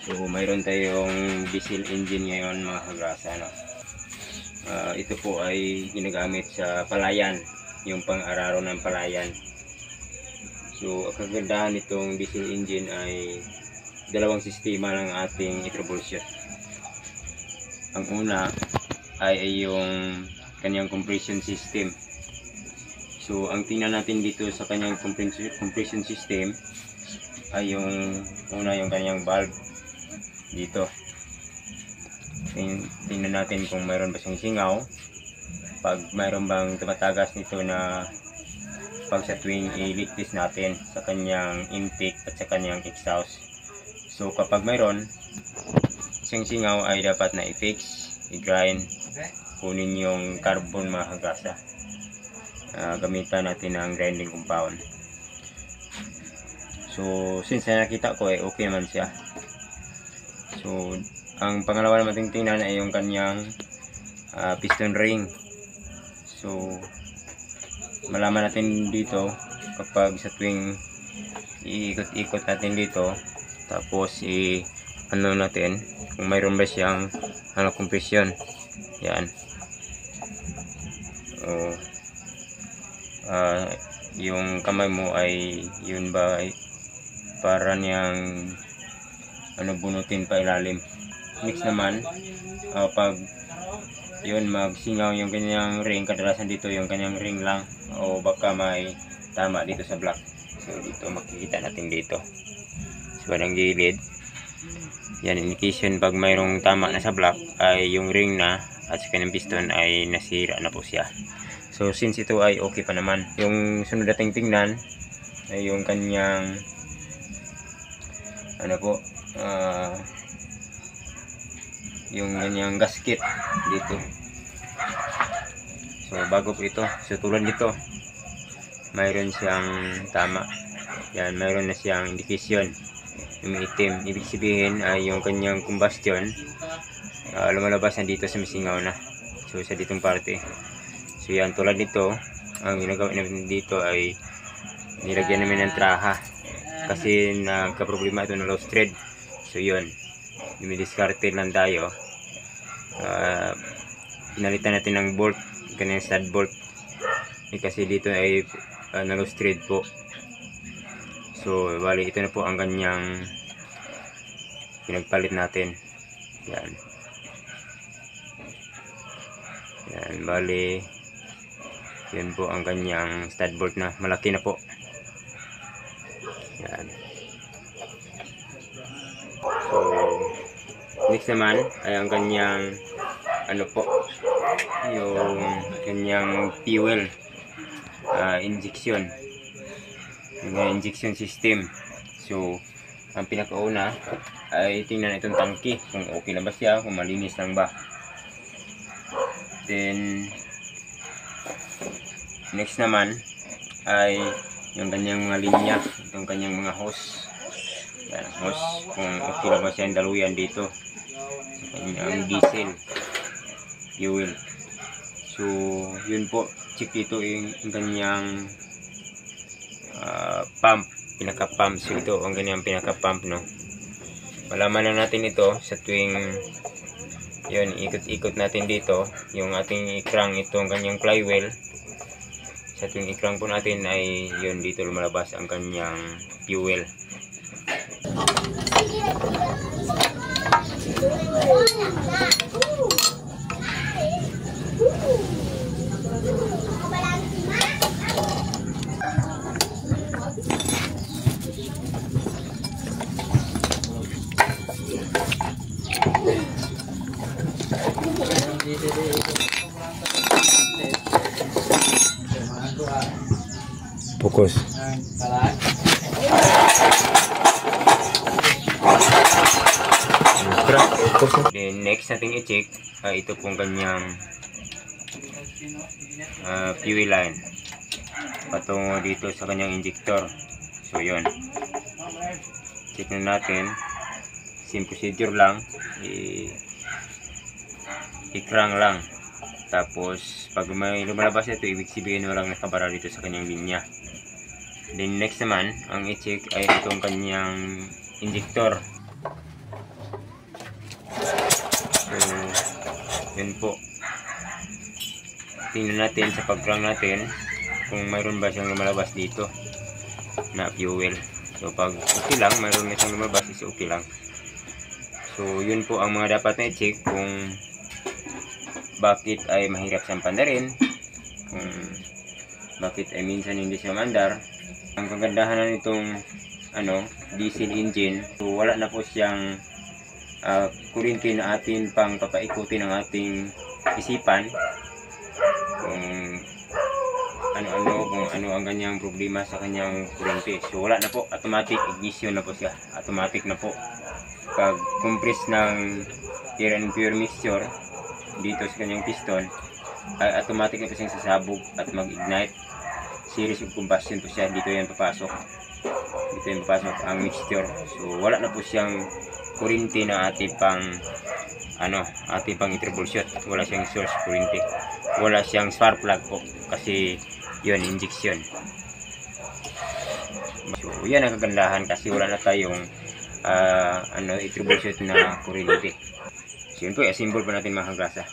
So mayroon tayong diesel engine ngayon mga kagrasa, no? Ito po ay ginagamit sa palayan, yung pang-araro ng palayan. So ang kagandahan nitong diesel engine ay dalawang sistema ng ating i-troubleshoot. Ang una ay yung kanyang compression system. So ang tingnan natin dito sa kanyang compression system ay yung una, yung kanyang valve dito. Tingnan natin kung mayroon ba siyang singaw, pag mayroon bang tumatagas nito na pag sa tuwing i-leak natin sa kanyang intake at sa kanyang exhaust. So kapag mayroon siyang singaw ay dapat na i-fix, i-grind, kunin yung carbon mga kagrasa. Gamitan natin ng grinding compound. So since nakita ko ay okay naman siya. So ang pangalawa naman tingnan ay yung kanyang piston ring. So malaman natin dito kapag sa tuwing iikot-ikot natin dito, tapos ano natin kung mayroon ba siyang compression. Yan. Yung kamay mo ay yun ba ay para niyang bunutin pa ilalim. Next naman, pag yun magsingaw yung kanyang ring, kadalasan dito yung kanyang ring lang o baka may tama dito sa block. So dito makikita natin dito sa walang gilid. Yan, indication pag mayroong tama na sa block ay yung ring na at sa kanyang piston ay nasira na po siya. So since ito ay okay pa naman, yung sunod nating tingnan ay yung kanyang yung kanyang gasket dito. So bago po ito, so tulad nito mayroon siyang tama. Yan, mayroon na siyang indication yung itim, ibig sabihin ay yung kanyang combustion lumalabas na dito sa misingaw na, so sa ditong parte. So yan, tulad nito, ang ginagawa namin dito ay nilagyan namin ng traha kasi nagka-problema ito ng loose thread. So yun, dumidiskarte lang tayo. Pinalitan natin ng bolt, kanyang stud bolt kasi dito ay na loose thread po. So bali ito na po ang kanyang pinagpalit natin. Yan. Yan, bali yun po ang kanyang stud bolt na malaki na po. Yan. So next naman ay ang kanyang yung kanyang fuel injection, yung injection system. So ang pinakauna ay tingnan itong tangke kung okay na ba siya, kung malinis lang ba. Then next naman ay yung kanyang mga linya, itong kanyang mga hose. Yan, hose, kung okay na ba siya ang daluyan dito, kanyang diesel fuel. So yun po, check dito yung kanyang pump, pinaka-pump. So ito ang kanyang pinaka-pump, no. Malaman lang natin ito sa tuwing yun, ikot-ikot natin dito yung ating ikrang, ito ang kanyang flywheel. Sa tuwing ikrang po natin ay yun, dito lumalabas ang kanyang fuel. Fokus. Then next nating i-check ay ito pong kanyang fuel line patungo dito sa kanyang injector. So yun, check na natin. Same procedure lang, i-crank lang. Tapos pag may lumalabas ito, ibig sabihin walang nakabara dito sa kanyang linya. Then next naman, ang i-check ay itong kanyang injector. Yun po. Tingnan natin sa pag-crank natin kung mayroon ba siyang lumalabas dito na fuel. So pag okay lang, mayroon na siyang lumabas, is okay lang. So yun po ang mga dapat na i-check kung bakit ay mahirap siyang pandarin, kung bakit ay minsan hindi siya mandar. Ang kagandahan na nitong diesel engine, so wala na po siyang kuryente na atin pang papaikutin ng ating isipan kung ano ang kanyang problema sa kanyang kuryente. So wala na po, automatic ignition na po siya, automatic na po. Pag compress ng air and pure mixture dito sa kanyang piston, ay automatic na po siyang sasabog at mag-ignite. Series of combustion po siya, dito yan papasok ang mixture. So wala na po siyang kuryente na ating pang i-troubleshoot. Wala siyang source kuryente, wala siyang spark plug po kasi yun, injection. So yan ang kagandahan kasi wala na tayong i-troubleshoot na kuryente. So yun po, i-assemble pa natin mga kagrasa.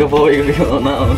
Gabawi ko na.